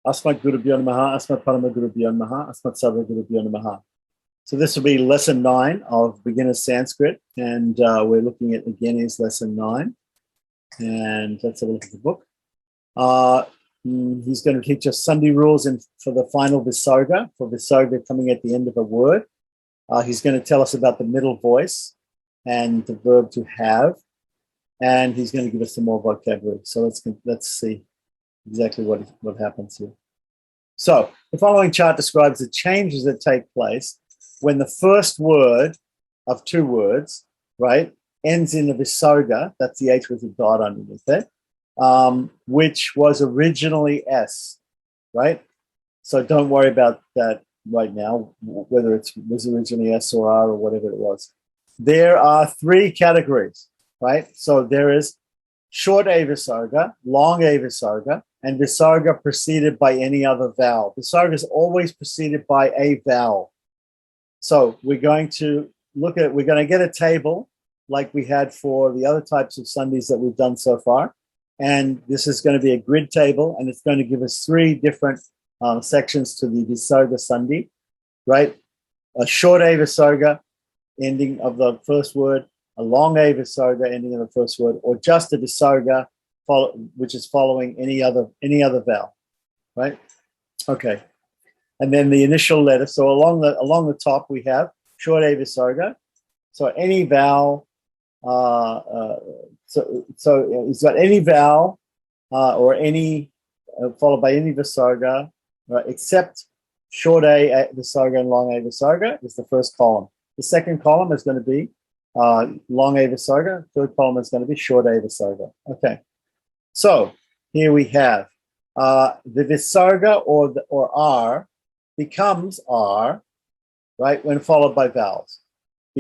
Asmat Gurubhyo Namaha, Asmat Parama Gurubhyo Namaha, Asmat Sarva Gurubhyo Namaha. So this will be lesson 9 of beginner Sanskrit, and we're looking at beginners lesson 9. And let's have a look at the book. He's going to teach us Sandhi rules for the final Visarga, for Visarga coming at the end of a word. He's going to tell us about the middle voice and the verb to have, and he's going to give us some more vocabulary. So let's see exactly what happens here. So the following chart describes the changes that take place when the first word of two words, right, ends in a visarga. That's the H with a dot underneath it, which was originally S, right? So don't worry about that right now, whether it was originally S or R or whatever it was. There are 3 categories, right? So there is short A visarga, long A visarga, and visarga preceded by any other vowel. Visarga is always preceded by a vowel. So we're going to get a table like we had for the other types of sandhis that we've done so far. And this is going to be a grid table, and it's going to give us 3 different sections to the visarga sandhi, right? A short A visarga, ending of the first word, a long A visarga, ending of the first word, or just a visarga, which is following any other vowel, right? Okay. And then the initial letter. So along the top we have short A visarga. So any vowel. So it's got any vowel or any followed by any visarga, right, except short A visarga and long A visarga is the first column. The second column is going to be long A visarga. Third column is going to be short A visarga. Okay. So here we have the visarga or R becomes R, right, when followed by vowels,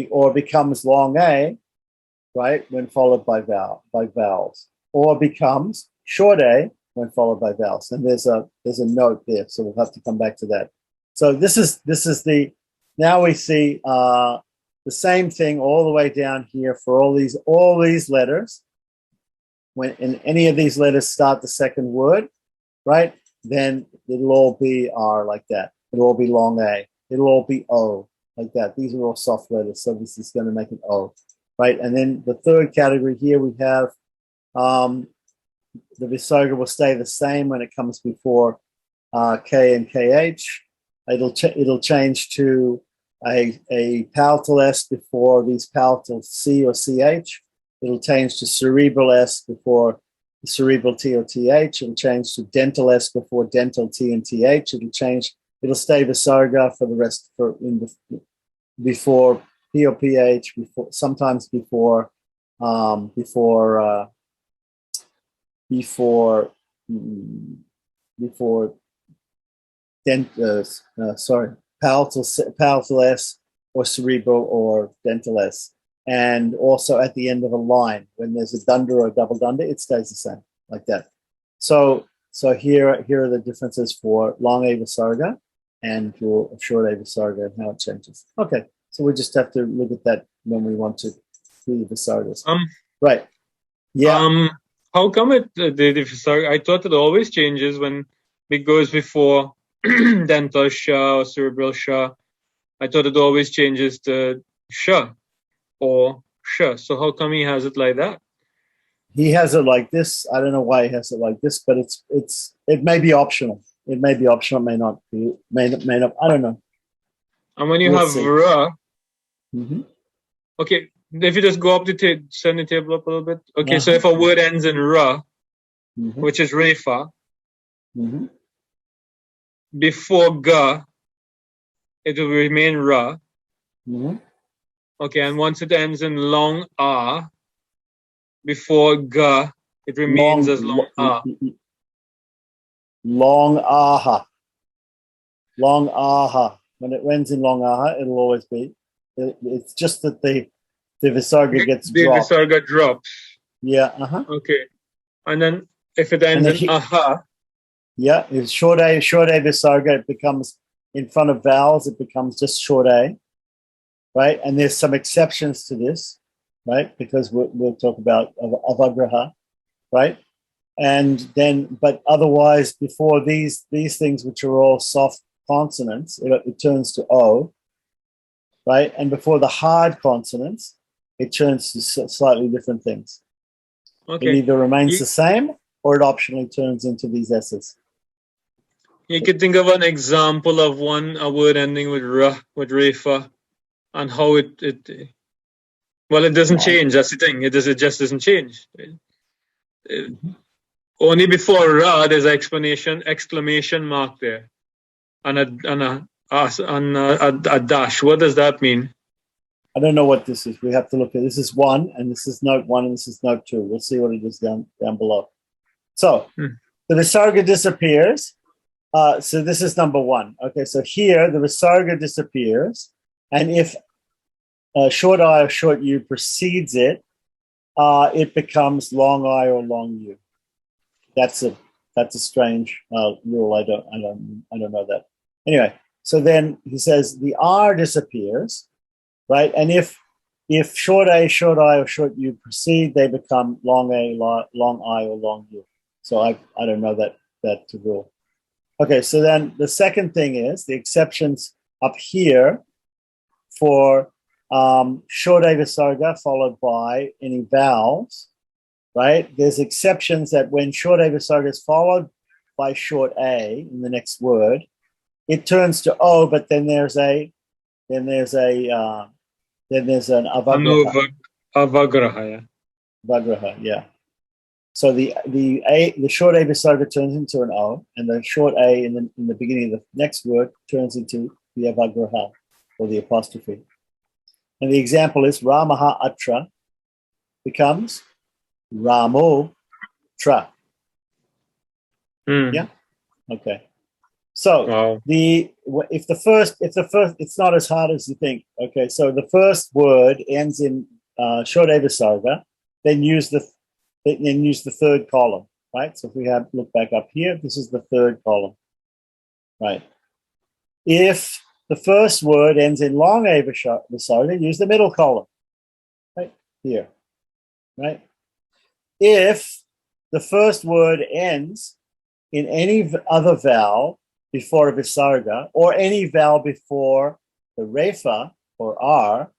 or becomes long A, right, when followed by vowels, or becomes short A when followed by vowels. And there's a note there, so we'll have to come back to that. So this is now we see the same thing all the way down here for all these letters. When any of these letters start the second word, right, then it'll all be R like that. It'll all be long A. It'll all be O like that. These are all soft letters, so this is going to make it O, right? And then the third category here we have the visarga will stay the same when it comes before K and KH. It'll change to a palatal S before these palatal C or CH. It'll change to cerebral S before cerebral T or TH. It'll change to dental S before dental T and TH. It'll stay visarga for the rest before P or PH, sometimes before palatal S or cerebral or dental S. And also at the end of a line, when there's a dunda or a double dunda, it stays the same, like that. So here are the differences for long A visarga and for short A visarga and how it changes. Okay, so we just have to look at that when we want to do the visargas. Right. Yeah. How come the visarga? I thought it always changes when it goes before dental sha or cerebral sha. I thought it always changes to sha or sha. So how come he has it like that? He has it like this. I don't know why he has it like this, but it may be optional. It may be optional, may not be, may not. I don't know. And when you have ra, okay, if you just go up send the table up a little bit. Okay, so if a word ends in ra, which is refa, before ga, it will remain ra. Okay, and once it ends in long a, before ga, it remains as long a. Long aha. Long aha. When it ends in long aha, it'll always be. It's just that the visarga gets dropped. The visarga drops. Yeah. Okay. And then if it ends in aha. Yeah, it's short A visarga, it becomes in front of vowels, it becomes just short A. Right? And there's some exceptions to this, right? Because we'll talk about avagraha, right? And then, but otherwise, before these things, which are all soft consonants, it turns to O, right? And before the hard consonants, it turns to slightly different things. Okay. It either remains the same or it optionally turns into these S's. You could think of an example of a word ending with ra, with refa, and how it doesn't change. That's the thing. It just doesn't change. Only before ra, there's an exclamation mark there, and a dash. What does that mean? I don't know what this is. We have to look at this. Is 1, and this is note 1, and this is note 2. We'll see what it is down below. So the visarga disappears. So this is number 1. Okay, so here the visarga disappears, and if short I or short U precedes it, it becomes long I or long U. That's a strange rule. I don't know that. Anyway, so then he says the R disappears, right? And if short A, short I, or short U precede, they become long A, long I, or long U. So I don't know that rule. Okay, so then the second thing is the exceptions up here for short A visarga followed by any vowels, right? There's exceptions that when short A visarga is followed by short A in the next word, it turns to O, but then there's an avagraha. Avagraha, yeah. So the short A visarga turns into an O, and the short A in the beginning of the next word turns into the avagraha, or the apostrophe. And the example is Ramaha Atra becomes Ramo Tra. Yeah. Okay. So if the first, it's not as hard as you think. Okay. So the first word ends in short A visarga, then use the third column, right? So if we look back up here, this is the third column, right? If the first word ends in long A visarga, use the middle column, right here, right? If the first word ends in any other vowel before a visarga, or any vowel before the refa or R,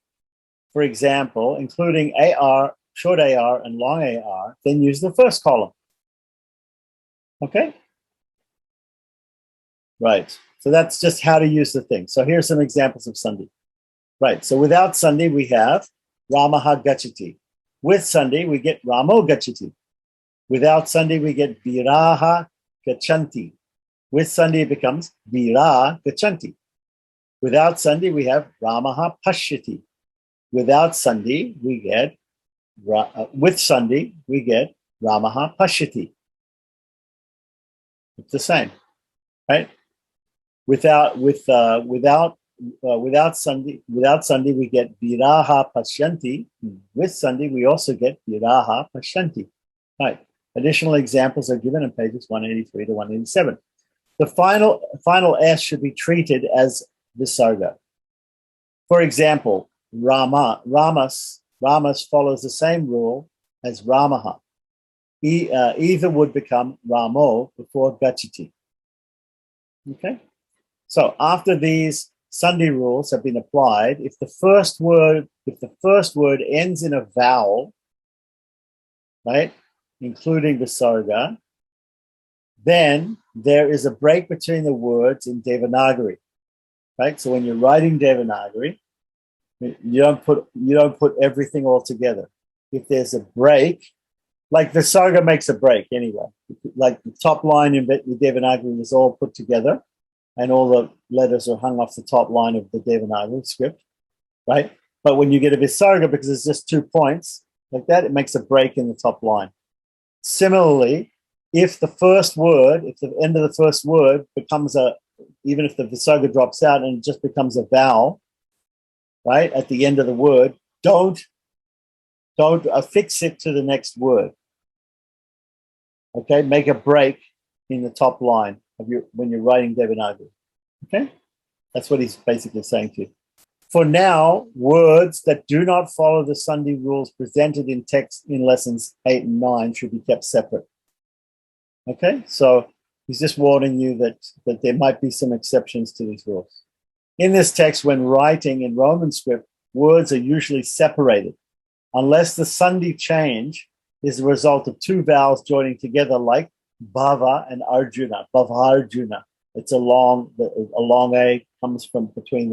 for example, including AR, short AR, and long AR, then use the first column. Okay? Right. So that's just how to use the thing. So here's some examples of sandhi. Right. So without sandhi, we have Ramaha Gachati. With sandhi, we get Ramo Gachati. Without sandhi, we get Viraha Gachanti. With sandhi, it becomes Vira Gachanti. Without sandhi, we have Ramaha Pashyati. Without sandhi, we get with sandhi, we get Ramaha Pashyati. It's the same, right? Without sandhi, we get Viraha Pashyanti. With sandhi, we also get Viraha Pashyanti. Right. Additional examples are given on pages 183 to 187. The final S should be treated as visarga. For example, Ramas follows the same rule as Ramaha. Either would become Ramo before Gachati. Okay? So after these sandhi rules have been applied, if the first word ends in a vowel, right, including visarga, then there is a break between the words in Devanagari, right? So when you're writing Devanagari, you don't put everything all together. If there's a break, like visarga makes a break anyway. Like the top line in Devanagari is all put together, and all the letters are hung off the top line of the Devanagari script, right? But when you get a visarga, because it's just 2 points like that, it makes a break in the top line. Similarly, if the end of the first word becomes even if the visarga drops out and it just becomes a vowel, right, at the end of the word, don't affix it to the next word. Okay, make a break in the top line when you're writing Devanagari. Okay, that's what he's basically saying to you. For now, words that do not follow the sandhi rules presented in text in lessons 8 and 9 should be kept separate. Okay, so he's just warning you that there might be some exceptions to these rules. In this text, when writing in Roman script, words are usually separated, unless the Sandhi change is the result of two vowels joining together, like Bhava and Arjuna, Bhavarjuna. It's a long A comes from between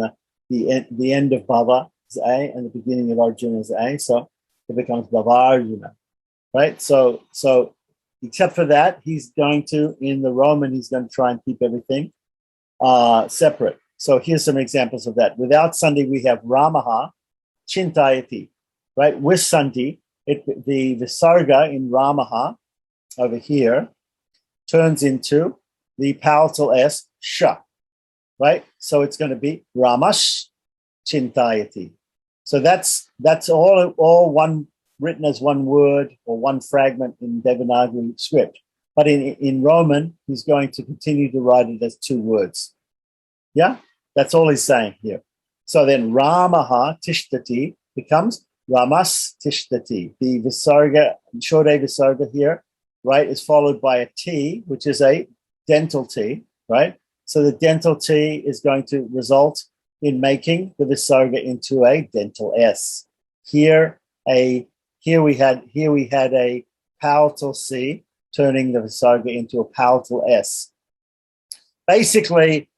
the end of Bhava is A and the beginning of Arjuna is A, so it becomes Bhavarjuna, right? So except for that, he's going to, in the Roman, he's going to try and keep everything separate. So here's some examples of that. Without Sandhi, we have Ramaha, Chintayati, right? With Sandhi, the Visarga in Ramaha over here turns into the powerful S, Sha, right? So it's going to be Ramash Chintayati. So that's all one written as one word or one fragment in Devanagari script. But in Roman, he's going to continue to write it as two words. Yeah, that's all he's saying here. So then Ramaha Tishtati becomes Ramas Tishtati. The Visarga, short A Visarga here, right, is followed by a T, which is a dental T, right? So the dental T is going to result in making the Visarga into a dental S. Here we had a powerful C turning the Visarga into a powerful S. Basically,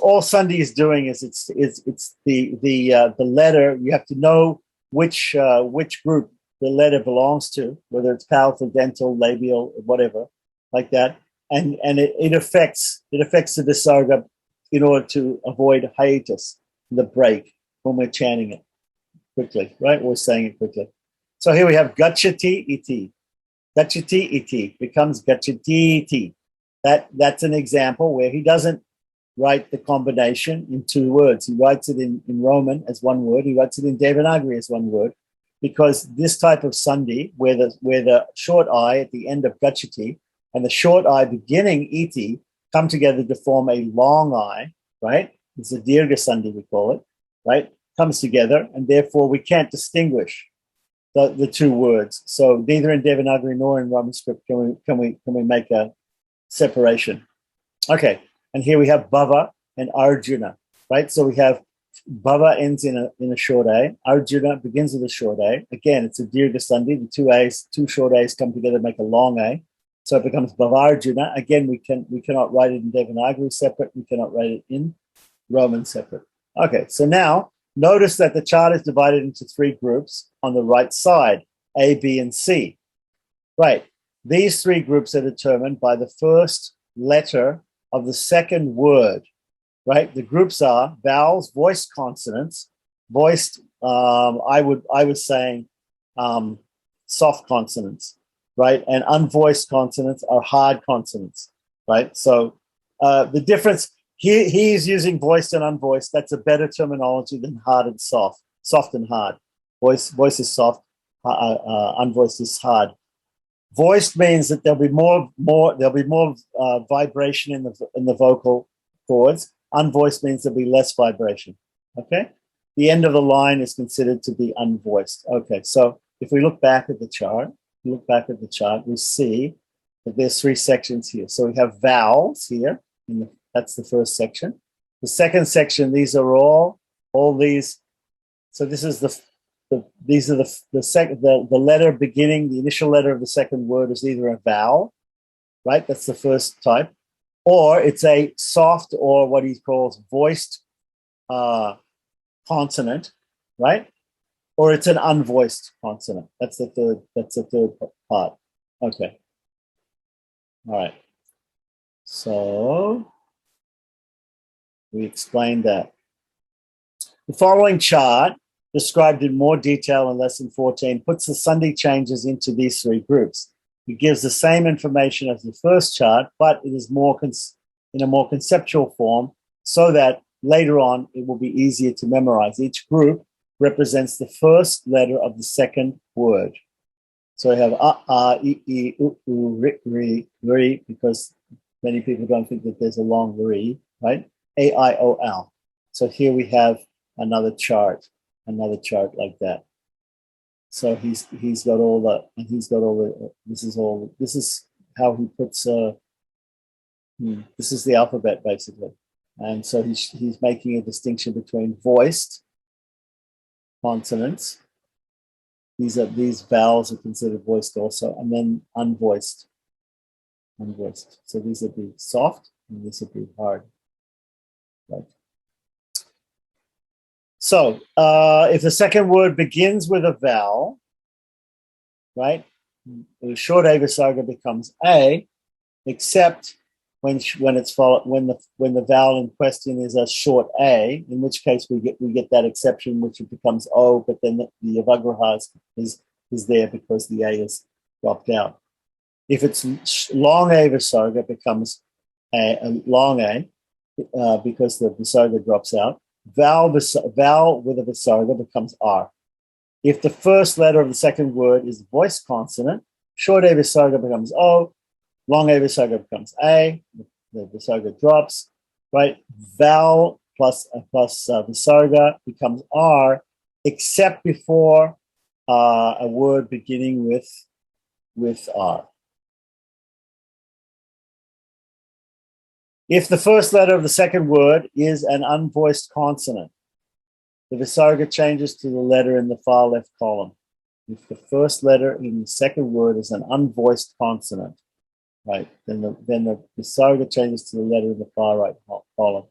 all Sandhi is doing is it's the letter. You have to know which group the letter belongs to, whether it's palatal, dental, labial, whatever, like that, and it affects the Visarga in order to avoid hiatus, the break when we're chanting it quickly, right? We're saying it quickly. So here we have Gachati iti. Gachati iti becomes Gachati iti. That's an example where he doesn't write the combination in two words. He writes it in Roman as one word. He writes it in Devanagari as one word, because this type of Sandhi, where the short I at the end of Gachati and the short I beginning iti come together to form a long I, right? It's a Dirgha Sandhi, we call it, right? Comes together, and therefore we can't distinguish the two words. So neither in Devanagari nor in Roman script can we make a separation. Okay, and here we have Bhava and Arjuna, right? So we have Bhava ends in a short A. Arjuna begins with a short A. Again, it's a Dirgha Sandhi. The two short A's come together to make a long A. So it becomes Bhavarjuna. Again, we cannot write it in Devanagari separate. We cannot write it in Roman separate. Okay, so now notice that the chart is divided into three groups on the right side, A, B, and C. Right. These three groups are determined by the first letter of the second word, right? The groups are vowels, voiced consonants, voiced, I was saying soft consonants, right? And unvoiced consonants are hard consonants, right? So the difference, he's using voiced and unvoiced. That's a better terminology than hard and soft, soft and hard. Voice is soft, unvoiced is hard. Voiced means that there'll be more vibration in the vocal cords. Unvoiced means there'll be less vibration. Okay, the end of the line is considered to be unvoiced. Okay, so if we look back at the chart, we see that there's three sections here. So we have vowels here. That's the first section. The second section, these are all these. So this is the letter beginning, the initial letter of the second word is either a vowel, right? That's the first type, or it's a soft or what he calls voiced consonant, right? Or it's an unvoiced consonant. That's the third part. Okay. All right. So we explained that. The following chart, described in more detail in lesson 14, puts the Sandhi changes into these three groups. It gives the same information as the first chart, but it is in a more conceptual form, so that later on it will be easier to memorize. Each group represents the first letter of the second word. So we have I, U, ri, ri, because many people don't think that there's a long ri, right? A, I, O, L. So here we have another chart like that. So he's got all the, this is how he puts. This is the alphabet basically, and so he's making a distinction between voiced consonants. These vowels are considered voiced also, and then unvoiced. Unvoiced. So these would be soft, and this would be hard. Right. So if the second word begins with a vowel, right, the short A visarga becomes A, except when the vowel in question is a short A, in which case we get that exception, which it becomes O, but then the avagraha is there because the A is dropped out. If it's long A visarga, it becomes a long A because the visarga drops out. Vowel with a visarga becomes R. If the first letter of the second word is a voiced consonant, short A visarga becomes O, long A visarga becomes A, the visarga drops, right? Vowel plus visarga becomes R, except before a word beginning with R. If the first letter of the second word is an unvoiced consonant, the visarga changes to the letter in the far left column. If the first letter in the second word is an unvoiced consonant, right, then the visarga changes to the letter in the far right column.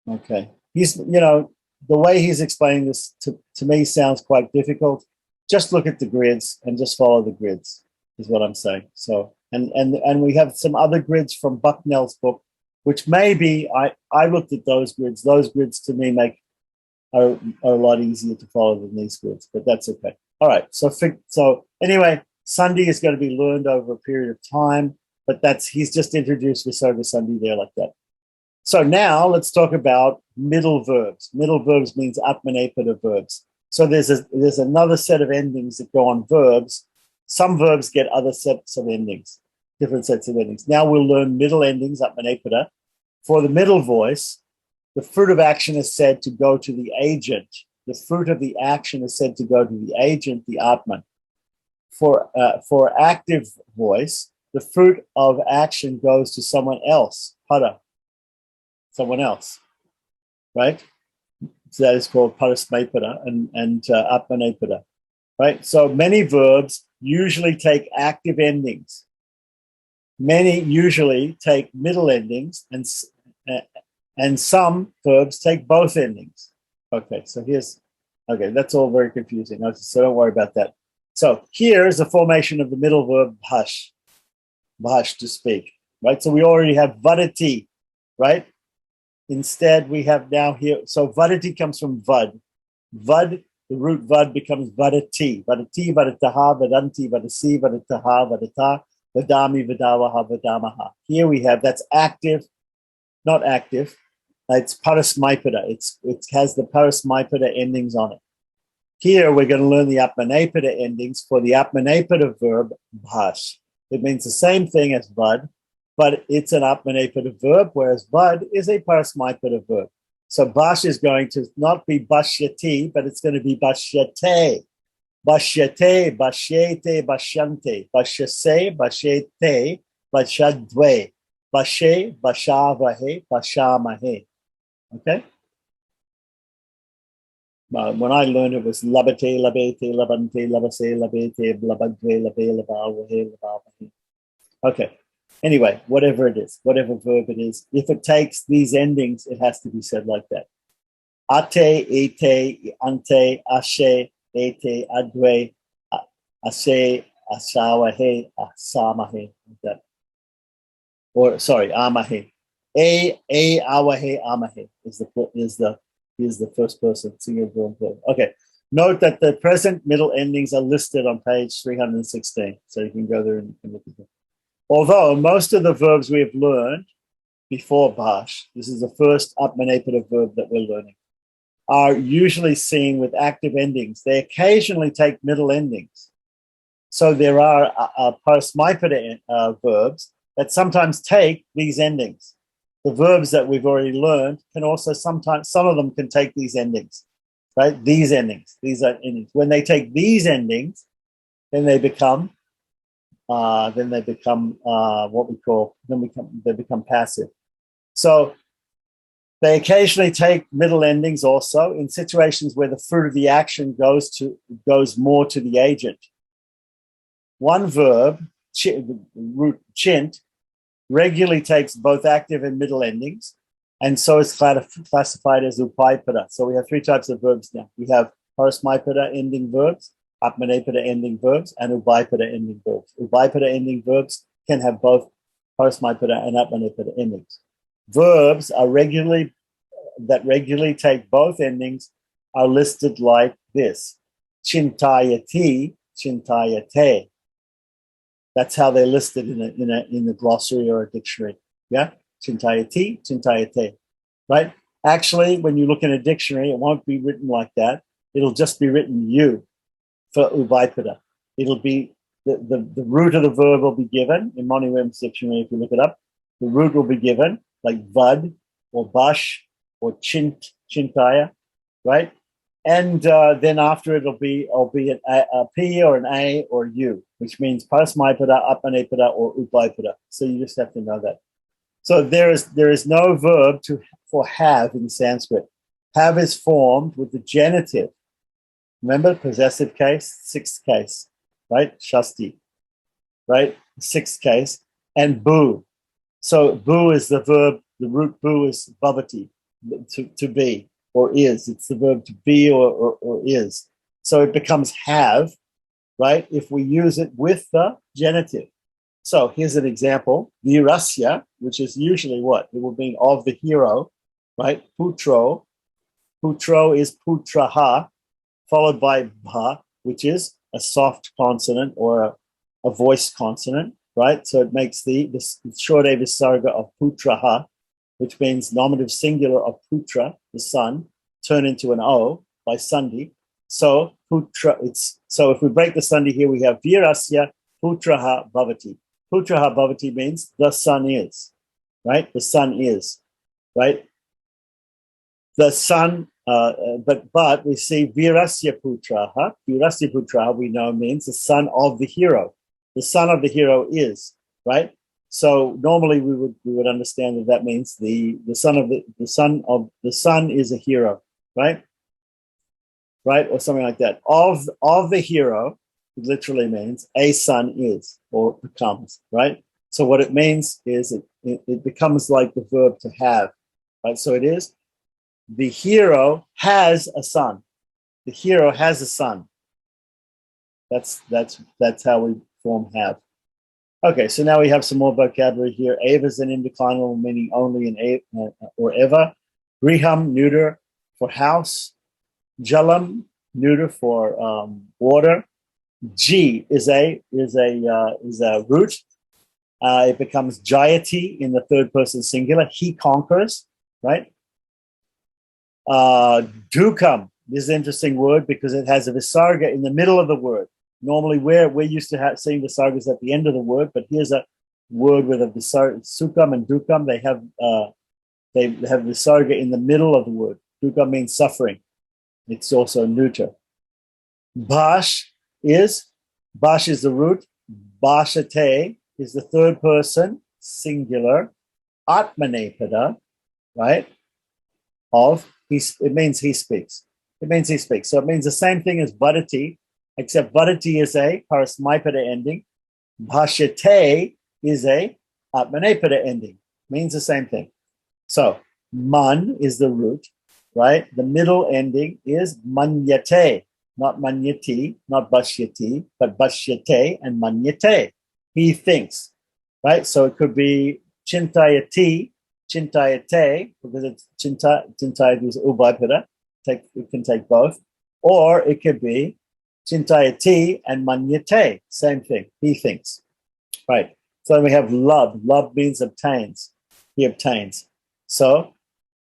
Okay. The way he's explaining this to me sounds quite difficult. Just look at the grids and just follow the grids, is what I'm saying. So, and we have some other grids from Bucknell's book, which maybe I looked at those grids. Those grids to me are a lot easier to follow than these grids, but that's okay. All right. So anyway, Sandhi is going to be learned over a period of time, but he's just introduced Visarga Sandhi there like that. So now let's talk about middle verbs. Middle verbs means atmanepada verbs. So there's another set of endings that go on verbs. Some verbs get other sets of endings, different sets of endings. Now we'll learn middle endings, atmanepada. For the middle voice, the fruit of action is said to go to the agent. The fruit of the action is said to go to the agent, the atman. For active voice, the fruit of action goes to someone else, pada, someone else, right? So that is called parasmaipada and atmanepada, right? So many verbs usually take active endings. Many usually take middle endings, and some verbs take both endings. Okay, so that's all very confusing. So don't worry about that. So here is the formation of the middle verb bhash, to speak, right? So we already have vadati, right? Instead, we have now here, so vadati comes from vad. Vad, the root vad becomes vadati. Vadati, vadataha, vadanti, vadasi, vadataha, vadata, vadami, vadavaha, vadamaha. Here we have, that's active, not active. It's parasmaipada. It has the parasmaipada endings on it. Here we're going to learn the atmanepada endings for the atmanepada verb bhash. It means the same thing as vad, but it's an atmanepada verb, whereas vad is a parasmaipada verb. So bhash is going to not be bashyati, but it's going to be bashyate. Bashyate, bashyete, bashyante. Bashyase, bashyete, bashyadve. Bashe, bashavahe, bashamahe. Okay? When I learned it was labate, labete, labante, labase, labete, labadve, labe, labavahe, labavahe. Okay. Anyway, whatever it is, whatever verb it is, if it takes these endings, it has to be said like that. Ate, ete, ante, ashe, ete, adwe, ase, asawahe, asamahe. Like that. Or sorry, amahe. Awahe, amahe is the first person singular verb. Okay. Note that the present middle endings are listed on page 316, so you can go there and look at them. Although most of the verbs we have learned before bhash, this is the first atmanepada verb that we're learning, are usually seen with active endings. They occasionally take middle endings. So there are parasmaipada verbs that sometimes take these endings. The verbs that we've already learned can also sometimes, some of them can take these endings, right? These endings, these are endings. When they take these endings, then they become then they become they become passive. So they occasionally take middle endings also in situations where the fruit of the action goes more to the agent. One verb, root chint, regularly takes both active and middle endings, and so is classified as upaipada. So we have three types of verbs now. We have parasmaipada ending verbs, atmanepada ending verbs, and ubaipada ending verbs. Ubaipada ending verbs can have both parasmaipada and atmanepada endings. Verbs that regularly take both endings are listed like this: chintayati, chintayate. That's how they're listed in a glossary or a dictionary. Yeah, chintayati, chintayate. Right? Actually, when you look in a dictionary, it won't be written like that. It'll just be written you for ubaipada. It'll be the root of the verb will be given in Moniweb's dictionary. If you look it up, the root will be given like vad or bash or chintaya, right? And then after it'll be a P or an A or U, which means parasmaipada, atmanepada, or upaipada. So you just have to know that. So there is no verb for have in Sanskrit. Have is formed with the genitive. Remember, possessive case, sixth case, right? Shasti, right? Sixth case, and bu. So bu is the verb. The root bu is bhavati, to be or is. It's the verb to be or is. So it becomes have, right? If we use it with the genitive. So here's an example: virasya, which is usually what? It will mean of the hero, right? Putro. Putro is putraha, followed by bha, which is a soft consonant or a voiced consonant, right? So it makes the short a visarga of putraha, which means nominative singular of putra, the son, turn into an o by sandhi. So putra, so if we break the sandhi here, we have virasya putraha bhavati. Putraha bhavati means the son is, right? The son is, right? The son, but we see virasya putraha. Virasya putraha we know means the son of the hero. The son of the hero is, right? So normally we would understand that means the son is a hero, right? Right, or something like that. Of the hero, it literally means a son is or becomes, right? So what it means is it becomes like the verb to have, right? So it is the hero has a son. The hero has a son. That's how we form have. Okay, so now we have some more vocabulary here. Eva is an indeclinable meaning only in or ever. Griham, neuter for house. Jalam, neuter for water. G is a root. It becomes jayati in the third person singular. He conquers, right? Dukam. This is an interesting word because it has a visarga in the middle of the word. Normally, we're used to seeing visargas at the end of the word, but here's a word with a visarga. Sukam and dukam, they have visarga in the middle of the word. Dukam means suffering. It's also neuter. Bash is the root. Bashate is the third person singular. Atmanepada, right? It means he speaks. It means he speaks. So it means the same thing as vadati, except vadati is a parasmaipada ending. Bhashate is a atmanepada ending. Means the same thing. So man is the root, right? The middle ending is manyate, not manyati, not bashyati, but bashyate and manyate. He thinks, right? So it could be chintayati, chintayate, because it's chintayati is ubaipada. It can take both. Or it could be chintayati and manyate, same thing. He thinks, right? So then we have lab. Lab means obtains. He obtains. So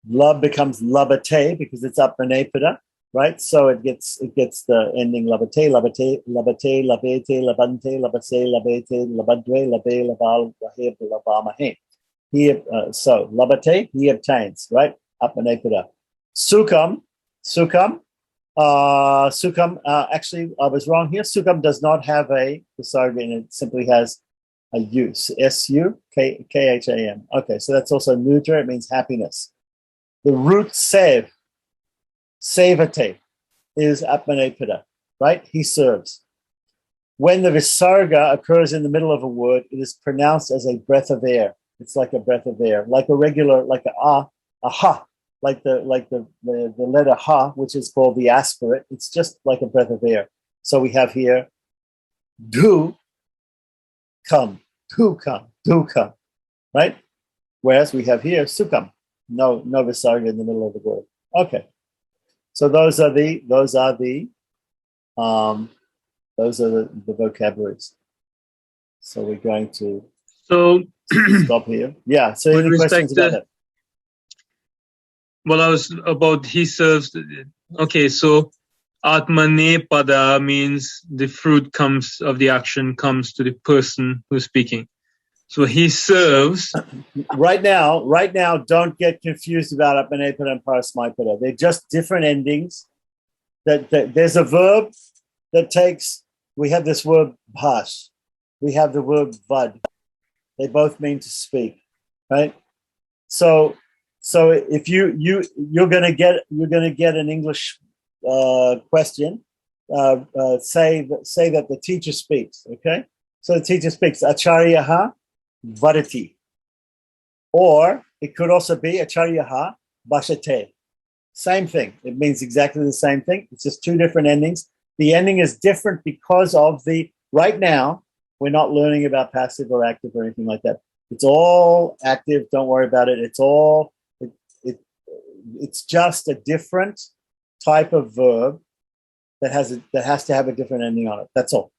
lab becomes labate because it's atmanepada, right? So it gets the ending labate, labate, labate, labete, labante, labase, labete, labadwe, labe, labal, lahe, labamahe. So labate, he obtains, right? Atmanepada. Sukam Sukam, actually, I was wrong here. Sukam does not have a visarga in it. It simply has a U. S-U-K-H-A-M. Okay, so that's also neuter. It means happiness. The root sev, sevate, is atmanepada, right? He serves. When the visarga occurs in the middle of a word, it is pronounced as a breath of air. It's like a breath of air, like a regular, like a ha, like the letter ha, which is called the aspirate. It's just like a breath of air. So we have here do come, do come, right? Whereas we have here sukam, no visarga in the middle of the word. Okay, so those are the vocabularies. So we're going to So stop here. Yeah. So with any questions about respect that? well, I was about he serves. Okay, so Atmanepada means the fruit comes of the action comes to the person who's speaking. So he serves. Right now, don't get confused about Atmanepada and Parasmaipada. They're just different endings. That there's a verb that takes. We have this word bhash. We have the word vad. They both mean to speak, right? So if you're gonna get an English question, say that the teacher speaks. Okay, so the teacher speaks acharyaha vadati, or it could also be acharyaha bhashate. Same thing. It means exactly the same thing. It's just two different endings. The ending is different because of the right now. We're not learning about passive or active or anything like that. It's all active. Don't worry about it. It's just a different type of verb that has to have a different ending on it. That's all.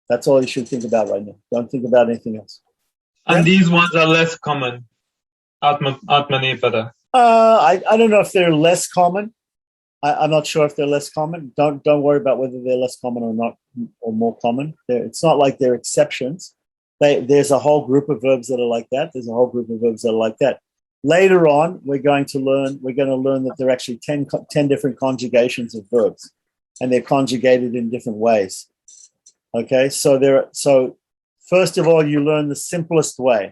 That's all you should think about right now. Don't think about anything else. And these ones are less common. Atmanepada. I don't know if they're less common. I'm not sure if they're less common. Don't worry about whether they're less common or not, or more common. It's not like they're exceptions. There's a whole group of verbs that are like that. There's a whole group of verbs that are like that. Later on, we're going to learn that there are actually 10 different conjugations of verbs, and they're conjugated in different ways. Okay, so first of all, you learn the simplest way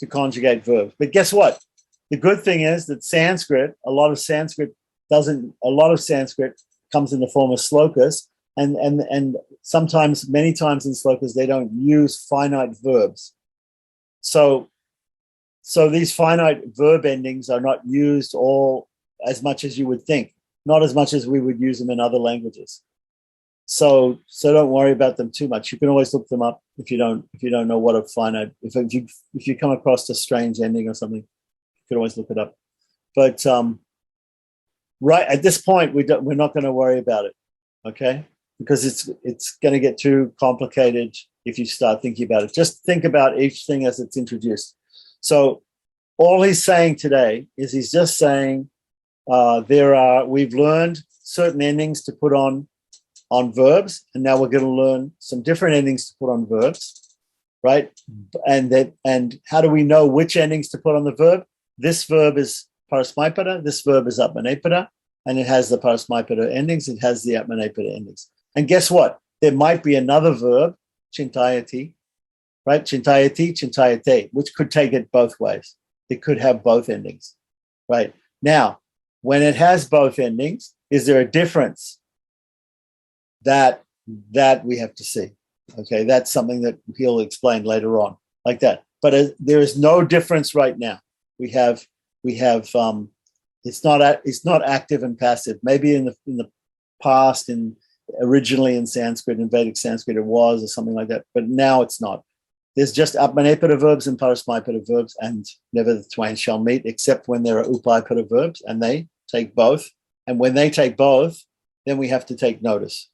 to conjugate verbs. But guess what? The good thing is that a lot of Sanskrit comes in the form of slokas, and sometimes, many times in slokas, they don't use finite verbs. So these finite verb endings are not used all as much as you would think, not as much as we would use them in other languages. So don't worry about them too much. You can always look them up if you don't know what a finite. If you come across a strange ending or something, you can always look it up. But right at this point, we're not going to worry about it, okay? Because it's going to get too complicated if you start thinking about it. Just think about each thing as it's introduced. So all he's saying today is he's just saying we've learned certain endings to put on verbs, and now we're going to learn some different endings to put on verbs, right? And how do we know which endings to put on the verb? This verb is Parasmaipada, this verb is Atmanepada, and it has the Parasmaipada endings, it has the Atmanepada endings. And guess what? There might be another verb, chintayati, right? Chintayati, chintayate, which could take it both ways. It could have both endings, right? Now, when it has both endings, is there a difference? That we have to see. Okay, that's something that he'll explain later on, like that. But there is no difference right now. We have. It's not active and passive. Maybe in the past, originally in Sanskrit, in Vedic Sanskrit, it was, or something like that. But now it's not. There's just Atmanepada verbs and Parasmaipada verbs, and never the twain shall meet, except when there are Upaipada verbs, and they take both. And when they take both, then we have to take notice.